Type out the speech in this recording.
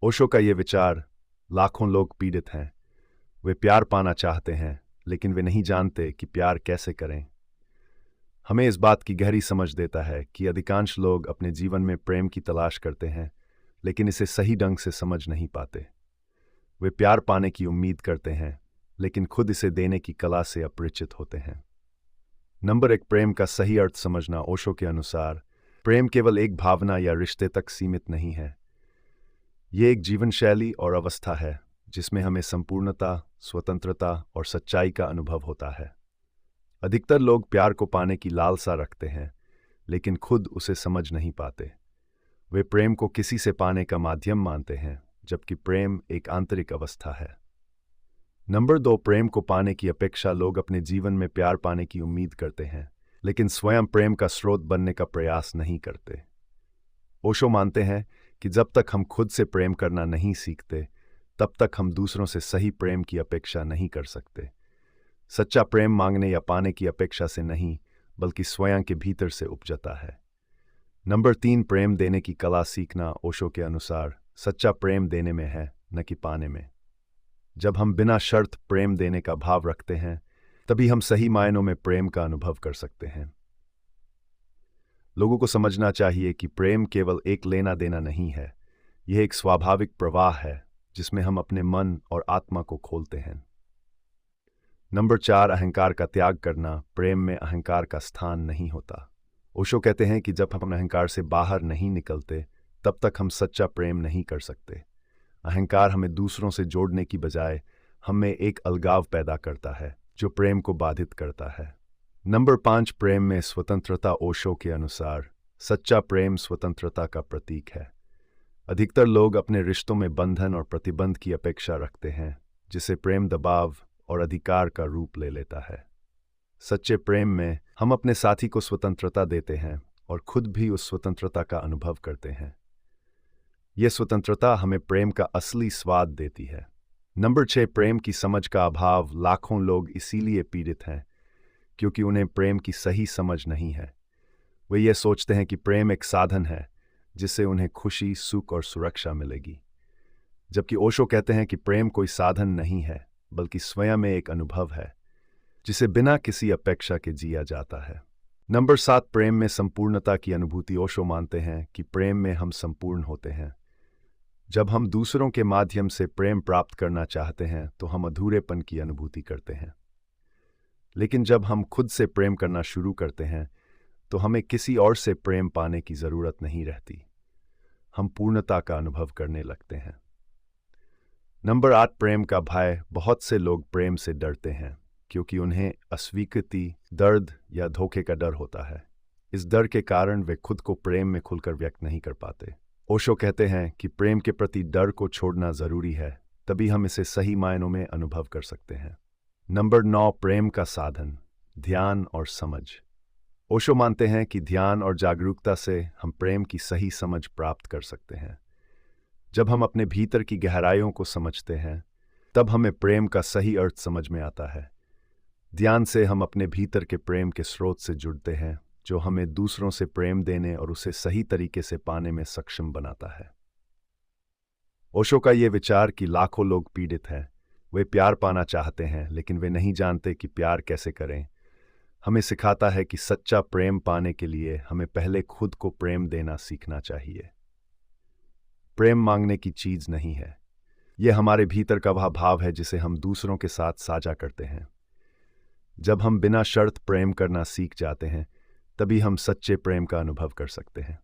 ओशो का ये विचार, लाखों लोग पीड़ित हैं। वे प्यार पाना चाहते हैं, लेकिन वे नहीं जानते कि प्यार कैसे करें। हमें इस बात की गहरी समझ देता है कि अधिकांश लोग अपने जीवन में प्रेम की तलाश करते हैं, लेकिन इसे सही ढंग से समझ नहीं पाते। वे प्यार पाने की उम्मीद करते हैं, लेकिन खुद इसे देने की कला से अपरिचित होते हैं। नंबर 1, प्रेम का सही अर्थ समझना। ओशो के अनुसार प्रेम केवल एक भावना या रिश्ते तक सीमित नहीं है। ये एक जीवन शैली और अवस्था है जिसमें हमें संपूर्णता, स्वतंत्रता और सच्चाई का अनुभव होता है। अधिकतर लोग प्यार को पाने की लालसा रखते हैं, लेकिन खुद उसे समझ नहीं पाते। वे प्रेम को किसी से पाने का माध्यम मानते हैं, जबकि प्रेम एक आंतरिक अवस्था है। नंबर 2, प्रेम को पाने की अपेक्षा। लोग अपने जीवन में प्यार पाने की उम्मीद करते हैं, लेकिन स्वयं प्रेम का स्रोत बनने का प्रयास नहीं करते। ओशो मानते हैं कि जब तक हम खुद से प्रेम करना नहीं सीखते, तब तक हम दूसरों से सही प्रेम की अपेक्षा नहीं कर सकते। सच्चा प्रेम मांगने या पाने की अपेक्षा से नहीं, बल्कि स्वयं के भीतर से उपजता है। नंबर 3, प्रेम देने की कला सीखना। ओशो के अनुसार सच्चा प्रेम देने में है, न कि पाने में। जब हम बिना शर्त प्रेम देने का भाव रखते हैं, तभी हम सही मायनों में प्रेम का अनुभव कर सकते हैं। लोगों को समझना चाहिए कि प्रेम केवल एक लेना देना नहीं है। यह एक स्वाभाविक प्रवाह है जिसमें हम अपने मन और आत्मा को खोलते हैं। नंबर 4, अहंकार का त्याग करना। प्रेम में अहंकार का स्थान नहीं होता। ओशो कहते हैं कि जब हम अहंकार से बाहर नहीं निकलते, तब तक हम सच्चा प्रेम नहीं कर सकते। अहंकार हमें दूसरों से जोड़ने की बजाय हमें एक अलगाव पैदा करता है, जो प्रेम को बाधित करता है। नंबर 5, प्रेम में स्वतंत्रता। ओशो के अनुसार सच्चा प्रेम स्वतंत्रता का प्रतीक है। अधिकतर लोग अपने रिश्तों में बंधन और प्रतिबंध की अपेक्षा रखते हैं, जिसे प्रेम दबाव और अधिकार का रूप ले लेता है। सच्चे प्रेम में हम अपने साथी को स्वतंत्रता देते हैं और खुद भी उस स्वतंत्रता का अनुभव करते हैं। यह स्वतंत्रता हमें प्रेम का असली स्वाद देती है। नंबर 6, प्रेम की समझ का अभाव। लाखों लोग इसीलिए पीड़ित हैं क्योंकि उन्हें प्रेम की सही समझ नहीं है। वे ये सोचते हैं कि प्रेम एक साधन है जिससे उन्हें खुशी, सुख और सुरक्षा मिलेगी, जबकि ओशो कहते हैं कि प्रेम कोई साधन नहीं है, बल्कि स्वयं में एक अनुभव है जिसे बिना किसी अपेक्षा के जिया जाता है। नंबर 7, प्रेम में संपूर्णता की अनुभूति। ओशो मानते हैं कि प्रेम में हम संपूर्ण होते हैं। जब हम दूसरों के माध्यम से प्रेम प्राप्त करना चाहते हैं, तो हम अधूरेपन की अनुभूति करते हैं। लेकिन जब हम खुद से प्रेम करना शुरू करते हैं, तो हमें किसी और से प्रेम पाने की जरूरत नहीं रहती। हम पूर्णता का अनुभव करने लगते हैं। नंबर 8, प्रेम का भय। बहुत से लोग प्रेम से डरते हैं क्योंकि उन्हें अस्वीकृति, दर्द या धोखे का डर होता है। इस डर के कारण वे खुद को प्रेम में खुलकर व्यक्त नहीं कर पाते। ओशो कहते हैं कि प्रेम के प्रति डर को छोड़ना जरूरी है, तभी हम इसे सही मायनों में अनुभव कर सकते हैं। नंबर 9, प्रेम का साधन, ध्यान और समझ। ओशो मानते हैं कि ध्यान और जागरूकता से हम प्रेम की सही समझ प्राप्त कर सकते हैं। जब हम अपने भीतर की गहराइयों को समझते हैं, तब हमें प्रेम का सही अर्थ समझ में आता है। ध्यान से हम अपने भीतर के प्रेम के स्रोत से जुड़ते हैं, जो हमें दूसरों से प्रेम देने और उसे सही तरीके से पाने में सक्षम बनाता है। ओशो का ये विचार कि लाखों लोग पीड़ित हैं, वे प्यार पाना चाहते हैं, लेकिन वे नहीं जानते कि प्यार कैसे करें, हमें सिखाता है कि सच्चा प्रेम पाने के लिए हमें पहले खुद को प्रेम देना सीखना चाहिए। प्रेम मांगने की चीज नहीं है, यह हमारे भीतर का वह भाव है जिसे हम दूसरों के साथ साझा करते हैं। जब हम बिना शर्त प्रेम करना सीख जाते हैं, तभी हम सच्चे प्रेम का अनुभव कर सकते हैं।